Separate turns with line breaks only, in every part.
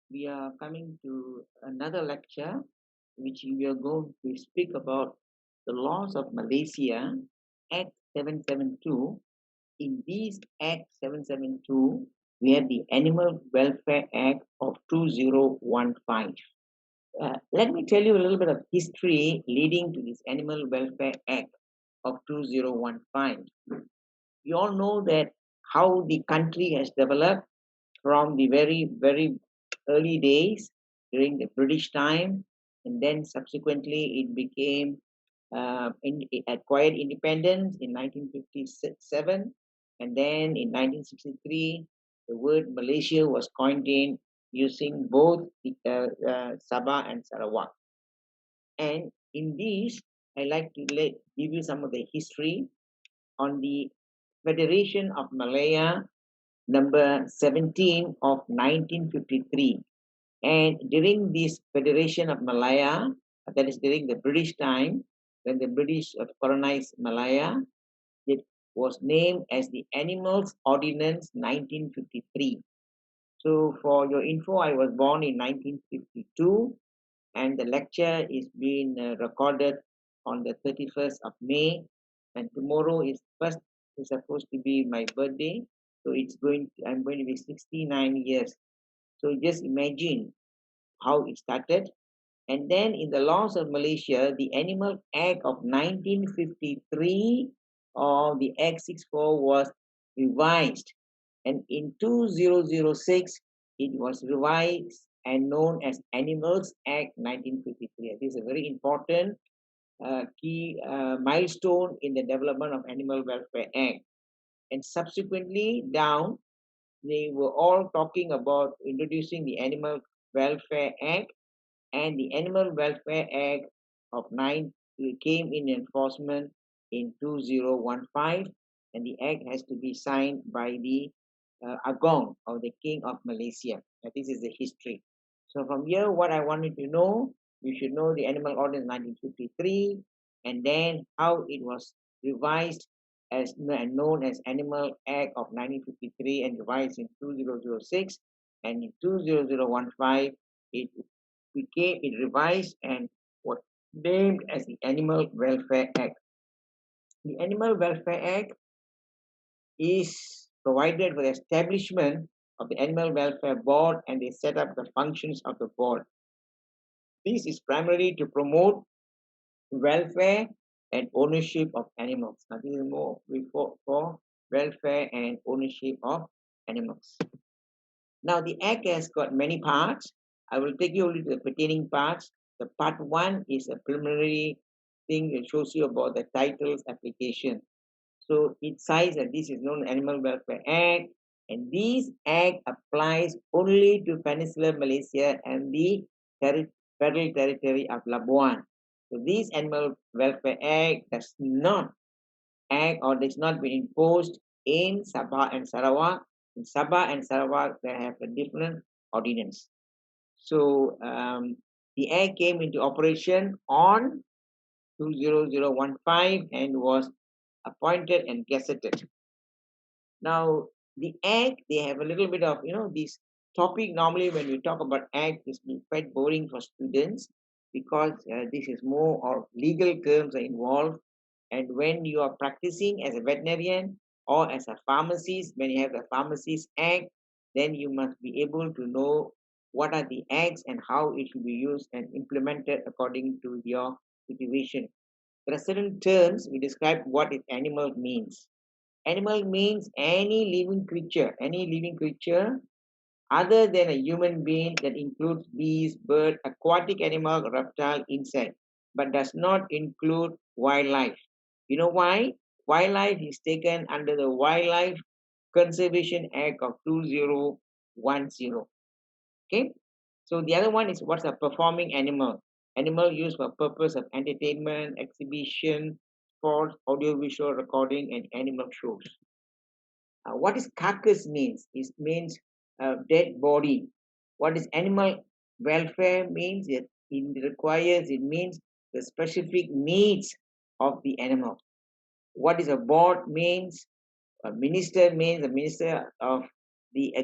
We are coming to another lecture which we are going to speak about the laws of Malaysia, Act 772. In this Act 772, we have the Animal Welfare Act of 2015. Let me tell you a little bit of history leading to this Animal Welfare Act of 2015. You all know that how the country has developed from the very early days during the British time, and then subsequently it became it acquired independence in 1957, and then in 1963 the word Malaysia was coined in using both Sabah and Sarawak. And in this, I like to give you some of the history on the Federation of Malaya number 17 of 1953. And during this Federation of Malaya, that is during the British time, when the British colonized Malaya, it was named as the Animals Ordinance 1953. So for your info, I was born in 1952, and the lecture is being recorded on the 31st of May, and tomorrow is supposed to be my birthday, so I'm going to be 69 years. So just imagine how it started. And then in the laws of Malaysia, the Animal Act of 1953 or the Act 64 was revised. And in 2006, it was revised and known as Animals Act 1953. This is a very important key milestone in the development of Animal Welfare Act. And subsequently down, they were all talking about introducing the Animal Welfare Act, and the Animal Welfare Act of 9 came in enforcement in 2015, and the act has to be signed by the Agong, or the King of Malaysia. This is the history. So from here, what I wanted to know, you should know the Animal Ordinance 1953, and then how it was revised as and known as Animal Act of 1953 and revised in 2006, and in 2015 it it revised and was named as the Animal Welfare Act. The Animal Welfare Act is provided for the establishment of the Animal Welfare Board, and they set up the functions of the board. This is primarily to promote welfare and ownership of animals. Now, this is more for welfare and ownership of animals. Now, the Act has got many parts. I will take you only to the pertaining parts. The part one is a preliminary thing that shows you about the title's application. So it says that this is known Animal Welfare Act, and this act applies only to Peninsular Malaysia and the Federal Territory of Labuan. So this Animal Welfare Act does not act or does not be imposed in Sabah and Sarawak. In Sabah and Sarawak, they have a different ordinance. So the act came into operation on 20015 and was appointed and gazetted. Now, the act, they have a little bit of, this topic normally when we talk about act is quite boring for students because this is more of legal terms are involved. And when you are practicing as a veterinarian or as a pharmacist, when you have the Pharmacist Act, then you must be able to know what are the acts and how it should be used and implemented according to your situation. There are certain terms we describe what an animal means. Animal means any living creature other than a human being that includes bees, bird, aquatic animal, reptile, insect, but does not include wildlife. You know why? Wildlife is taken under the Wildlife Conservation Act of 2010. Okay? So the other one is what's a performing animal? Animal used for purpose of entertainment, exhibition, sports, audiovisual recording, and animal shows. What is carcass means? It means dead body. What is animal welfare means? It means the specific needs of the animal. What is a board means? A minister means the minister of the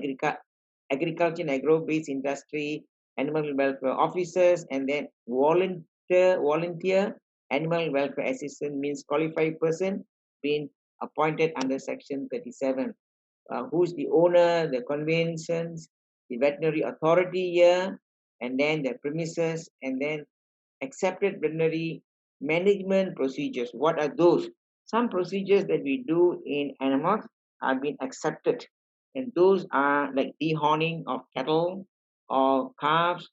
agriculture and agro-based industry, animal welfare officers, and then volunteer animal welfare assistant means qualified person being appointed under section 37. Who's the owner, the conveyances, the veterinary authority here, and then the premises, and then accepted veterinary management procedures. What are those? Some procedures that we do in animals have been accepted, and those are like dehorning of cattle or calves,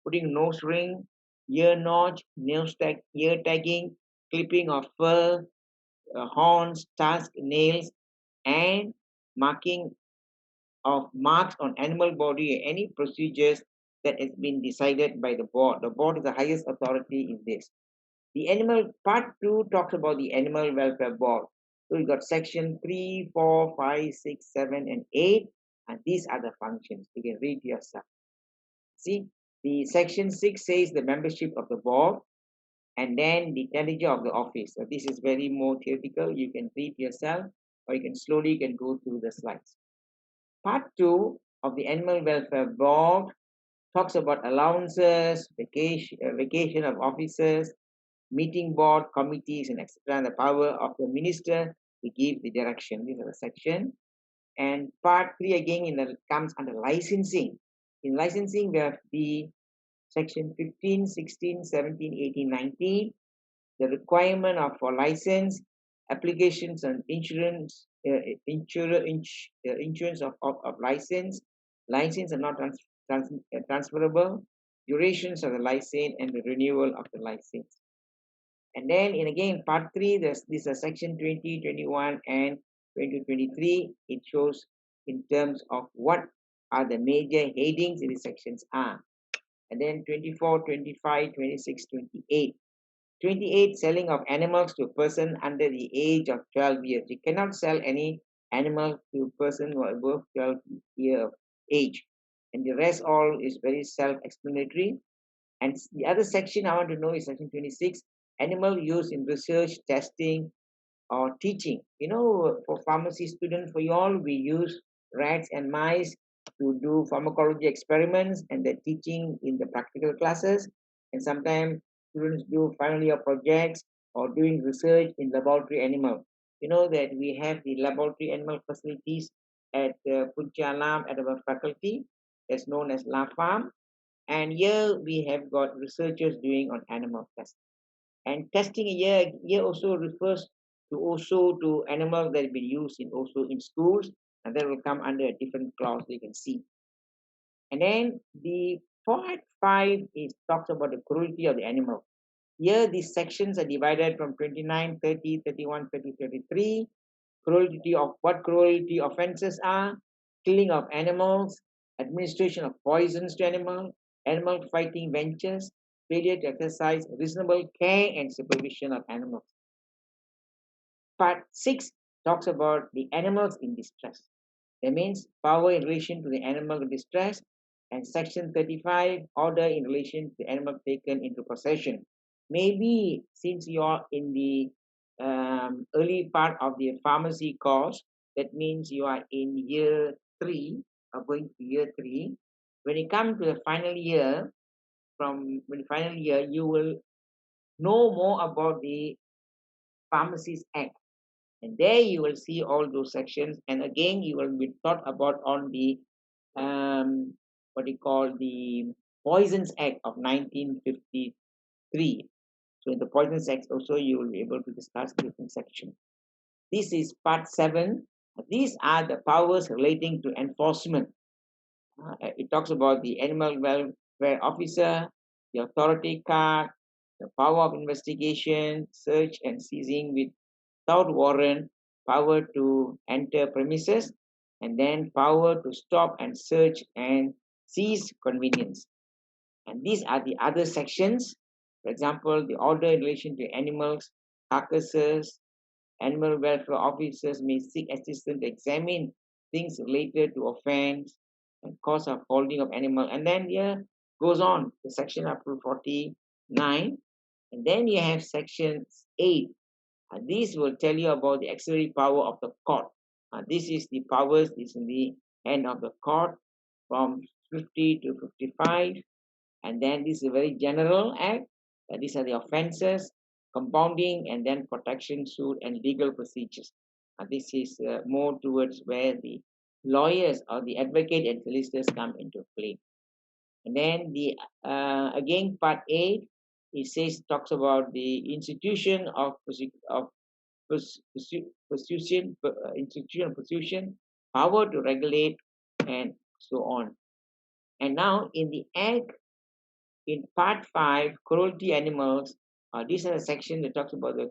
putting nose ring, ear notch, ear tagging, clipping of fur, horns, tusks, nails, and marking of marks on animal body, any procedures that has been decided by the board. The board is the highest authority in this. The animal part two talks about the animal welfare board. So you got section 3, 4, 5, 6, 7, and 8, and these are the functions. You can read yourself. See, the section 6 says the membership of the board and then the tenure of the office. So this is very more theoretical. You can read yourself, or you can slowly can go through the slides. Part 2 of the Animal Welfare Board talks about allowances, vacation of officers, meeting board, committees, and etc. And the power of the minister to give the direction. These are the section. And part 3 again comes under licensing. In licensing, we have the section 15, 16, 17, 18, 19, the requirement of for license, applications and insurance of license. License are not transferable. Durations of the license and the renewal of the license. And then in again part 3, this is section 20, 21, and 2023. It shows in terms of what are the major headings in the sections are. And then 24, 25, 26, 28. 28, selling of animals to a person under the age of 12 years. You cannot sell any animal to a person who are above 12 years of age. And the rest all is very self-explanatory. And the other section I want to know is section 26, animal use in research, testing, or teaching. You know, for pharmacy students, for you all, we use rats and mice to do pharmacology experiments and the teaching in the practical classes. And sometimes students do final year projects or doing research in laboratory animal. You know that we have the laboratory animal facilities at Punchalam at our faculty, that's known as La Farm. And here we have got researchers doing on animal testing. And testing here also refers to also to animals that have been used in also in schools, and that will come under a different clause you can see. And then the part 5 is talks about the cruelty of the animal. Here these sections are divided from 29, 30, 31, 30, 33. Cruelty of what cruelty offenses are, killing of animals, administration of poisons to animal fighting ventures, failure to exercise reasonable care and supervision of animals. Part 6 talks about the animals in distress. That means power in relation to the animal in distress, and section 35, order in relation to the animal taken into possession. Maybe since you are in the early part of the pharmacy course, that means you are in year 3 or going to year 3. When you come to the final year, you will know more about the Pharmacies Act. And there you will see all those sections. And again, you will be taught about on the what you call the Poisons Act of 1953. So in the Poisons Act also you will be able to discuss different sections. This is part 7. These are the powers relating to enforcement. It talks about the animal welfare officer, the authority card, the power of investigation, search and seizing without warrant, power to enter premises, and then power to stop and search and seize convenience. And these are the other sections. For example, the order in relation to animals, carcasses, animal welfare officers may seek assistance to examine things related to offense and cause of holding of animal. And then here goes on the section up to 49. And then you have section 8. And this will tell you about the auxiliary power of the court. This is the powers is in the hand of the court. from 50 to 55. And then this is a very general act. These are the offenses, compounding, and then protection suit and legal procedures. This is more towards where the lawyers or the advocate and solicitors come into play. And then the again part 8, it says talks about the institution of institution of persuasion, power to regulate, and so on. And now in the act, in part 5, cruelty animals, this is a section that talks about the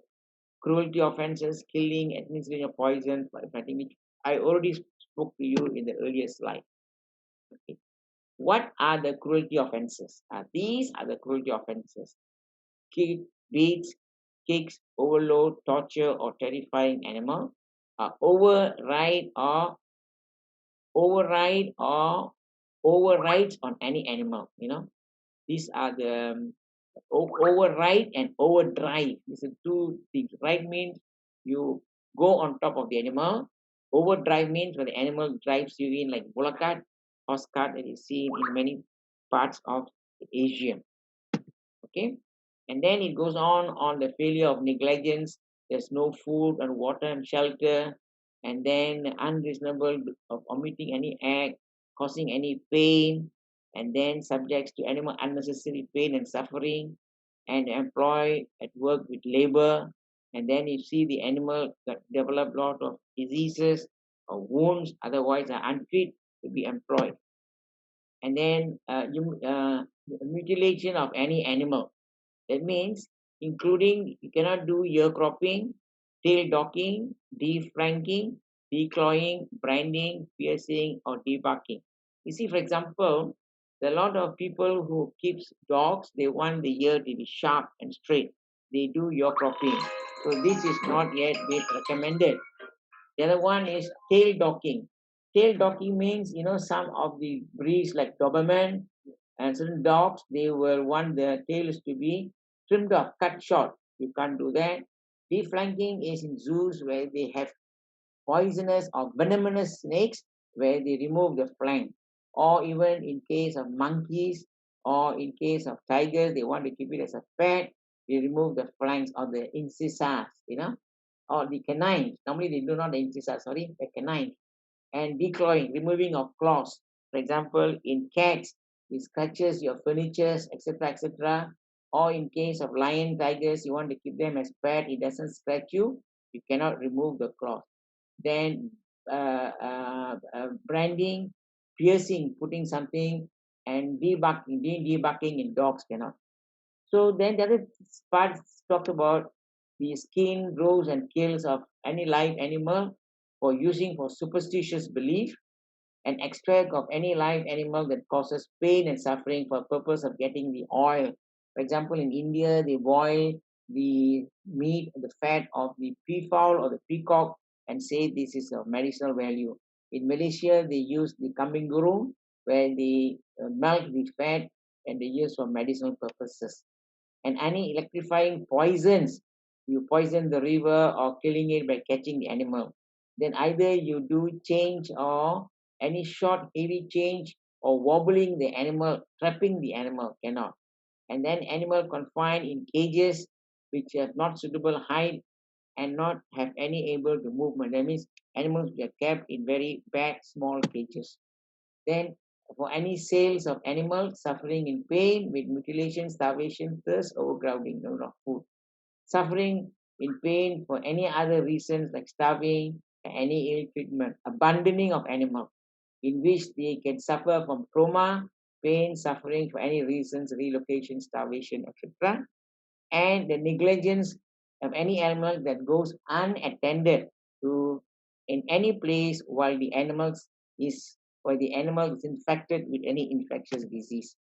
cruelty offenses, killing, administering of poison, fighting, which I already spoke to you in the earlier slide. Okay. What are the cruelty offenses? These are the cruelty offenses: kick, beats, kicks, overload, torture, or terrifying animal, override or override or overrides on any animal. These are the override and overdrive. These are two things. Ride means you go on top of the animal. Overdrive means when the animal drives you in, like bullock cart, horse cart that is seen in many parts of Asia. Okay, and then it goes on the failure of negligence. There's no food and water and shelter, and then unreasonable of omitting any act, causing any pain, and then subjects to animal unnecessary pain and suffering, and employed at work with labor. And then you see the animal that develop lot of diseases or wounds, otherwise are unfit to be employed. And then mutilation of any animal. That means including you cannot do ear cropping, tail docking, deflanking, declawing, branding, piercing, or debarking. You see, for example, there are a lot of people who keeps dogs. They want the ear to be sharp and straight. They do ear cropping. So this is not yet been recommended. The other one is tail docking. Tail docking means, some of the breeds like Doberman and certain dogs, they will want their tails to be trimmed off, cut short. You can't do that. Deflanking is in zoos where they have poisonous or venomous snakes where they remove the flank. Or even in case of monkeys or in case of tigers, they want to keep it as a pet. They remove the flanks or the incisors, or the canines. Normally they do not the incisors, sorry, the canines. And declawing, removing of claws. For example, in cats, it scratches your furnitures, etc., etc. Or in case of lion, tigers, you want to keep them as pet, it doesn't scratch you, you cannot remove the claws. Then branding, piercing, putting something, and debugging in dogs cannot. So then the other part talks about the skin, roes, and kills of any live animal for using for superstitious belief, and extract of any live animal that causes pain and suffering for purpose of getting the oil. For example, in India, they boil the meat, the fat of the peafowl or the peacock and say this is of medicinal value. In Malaysia, they use the kambing gurung where they melt the fat and they use for medicinal purposes. And any electrifying poisons, you poison the river or killing it by catching the animal. Then either you do change or any short heavy change or wobbling the animal, trapping the animal cannot. And then animal confined in cages which have not suitable height and not have any able to movement. That means animals which are kept in very bad small cages. Then for any sales of animals suffering in pain with mutilation, starvation, thirst, overcrowding, no, not food. Suffering in pain for any other reasons like starving, any ill treatment, abandoning of animal, in which they can suffer from trauma, pain, suffering for any reasons, relocation, starvation, etc. And the negligence of any animal that goes unattended to in any place while the animal is infected with any infectious disease.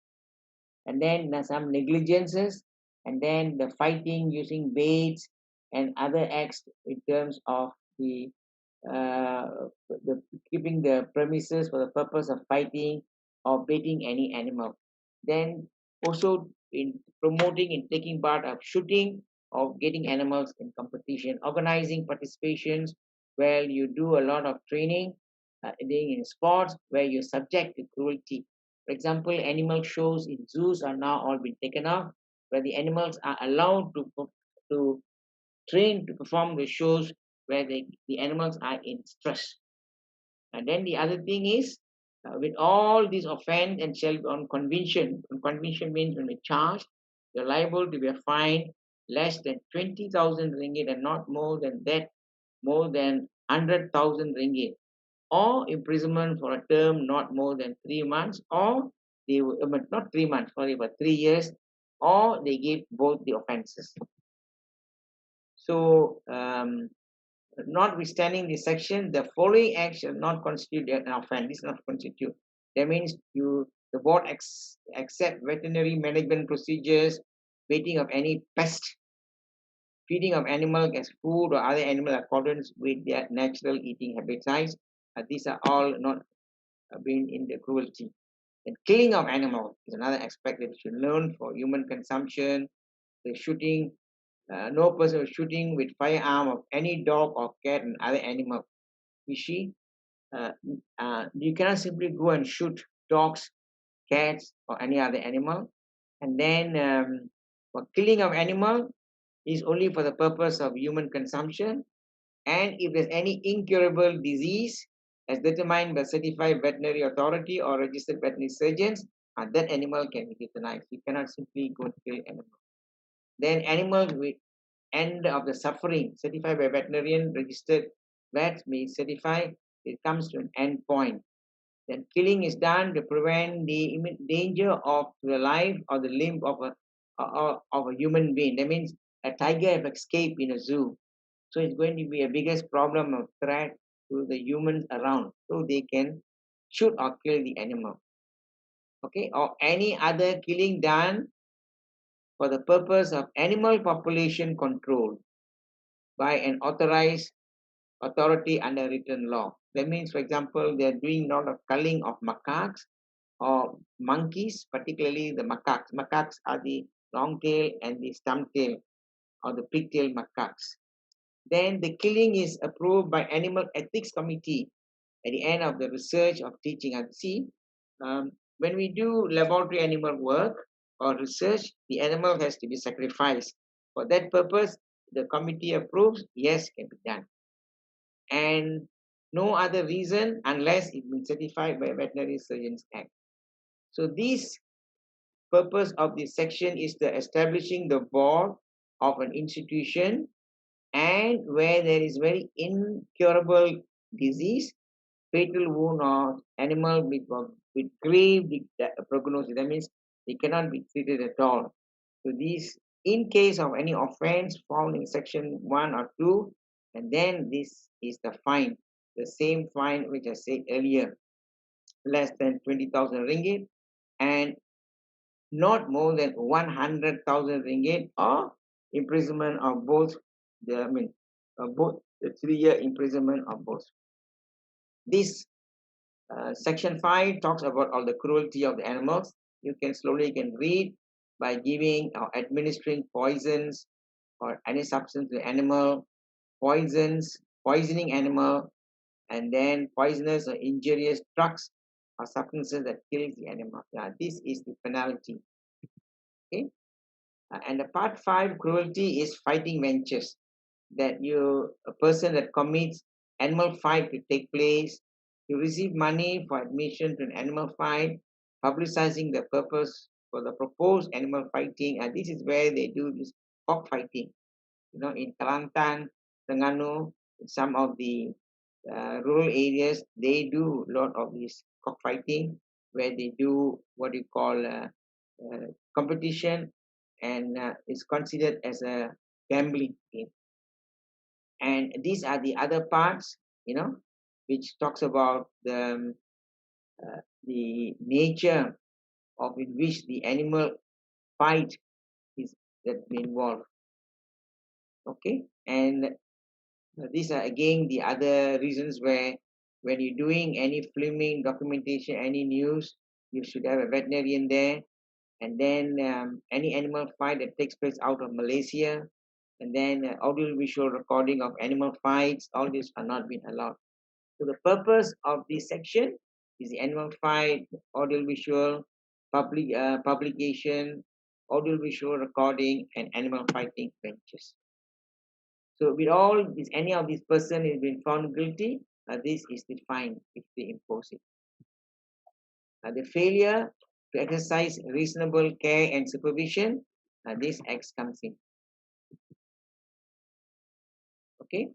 And then there's some negligences, and then the fighting using baits and other acts in terms of uh, the keeping the premises for the purpose of fighting or baiting any animal. Then also in promoting and taking part of shooting of getting animals in competition, organizing participations where you do a lot of training being in sports where you're subject to cruelty. For example, animal shows in zoos are now all been taken off, where the animals are allowed to train to perform the shows where the animals are in stress. And then the other thing is, with all these offense and shall on conviction, conviction means when we charge, you're liable to be a fine less than 20,000 ringgit and not more than that, more than 100,000 ringgit, or imprisonment for a term not more than 3 months, or but not 3 months, sorry, but 3 years, or they give both the offenses. So, notwithstanding this section, the following acts shall not constitute an offence. This is not constitute. That means the board accept veterinary management procedures, baiting of any pest, feeding of animal as food or other animal accordance with their natural eating habits. These are all not being in the cruelty. And killing of animals is another aspect that we should learn for human consumption. The shooting, no person shooting with firearm of any dog or cat and other animal. You see, you cannot simply go and shoot dogs, cats, or any other animal. And then for killing of animal is only for the purpose of human consumption. And if there's any incurable disease as determined by certified veterinary authority or registered veterinary surgeons, that animal can be euthanized. You cannot simply go and kill animal. Then animals with end of the suffering, certified by veterinarian, registered vets may certify it comes to an end point. Then killing is done to prevent the danger of the life or the limb of a human being. That means a tiger have escaped in a zoo, so it's going to be a biggest problem of threat to the humans around, so they can shoot or kill the animal. Okay, or any other killing done for the purpose of animal population control by an authorized authority under written law. That means, for example, they are doing a lot of culling of macaques or monkeys, particularly the macaques. Macaques are the long tail and the stump tail or the pigtail macaques. Then the killing is approved by animal ethics committee at the end of the research of teaching. And see, when we do laboratory animal work or research, the animal has to be sacrificed. For that purpose, the committee approves, yes, can be done. And no other reason unless it's been certified by Veterinary Surgeons Act. So this purpose of this section is the establishing the board of an institution, and where there is very incurable disease, fatal wound or animal with grave prognosis. That means they cannot be treated at all. So these, in case of any offense found in section 1 or 2, and then this is the fine, the same fine which I said earlier, less than 20,000 ringgit and not more than 100,000 ringgit, or imprisonment of both both the 3-year imprisonment of both. This section 5 talks about all the cruelty of the animals. You can read by giving or administering poisons or any substance to the animal, poisoning animal, and then poisonous or injurious drugs or substances that kills the animal. This is the penalty. Okay, and the part 5 cruelty is fighting ventures, that a person that commits animal fight to take place, you receive money for admission to an animal fight, publicizing the purpose for the proposed animal fighting, and this is where they do this cockfighting. In Kelantan, Terengganu, in some of the rural areas, they do a lot of this cockfighting, where they do what you call competition, and is considered as a gambling game. And these are the other parts, which talks about the nature of in which the animal fight is that involved. Okay, and these are again the other reasons where when you're doing any filming, documentation, any news, you should have a veterinarian there. And then any animal fight that takes place out of Malaysia, and then audio visual recording of animal fights, all these are not being allowed. So the purpose of this section is the animal fight, audiovisual, publication, audiovisual recording, and animal fighting ventures. So with all this, any of these person has been found guilty, this is the fine if they impose it. The failure to exercise reasonable care and supervision, this X comes in. Okay,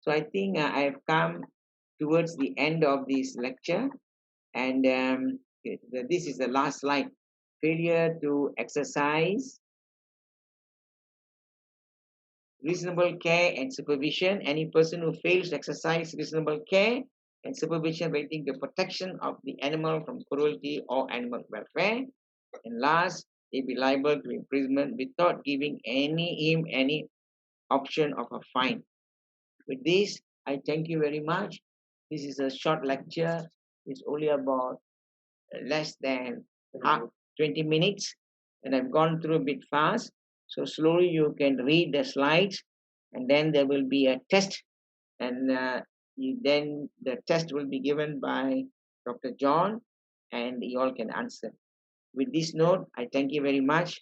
so I think I have come towards the end of this lecture, and this is the last slide. Failure to exercise reasonable care and supervision. Any person who fails to exercise reasonable care and supervision relating to protection of the animal from cruelty or animal welfare. And last, they be liable to imprisonment without giving him any option of a fine. With this, I thank you very much. This is a short lecture. It's only about less than 20 minutes, and I've gone through a bit fast. So slowly you can read the slides, and then there will be a test, and then the test will be given by Dr. John, and you all can answer. With this note, I thank you very much,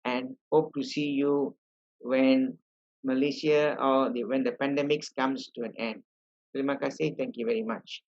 and hope to see you when Malaysia or when the pandemic comes to an end. Terima kasih. Thank you very much.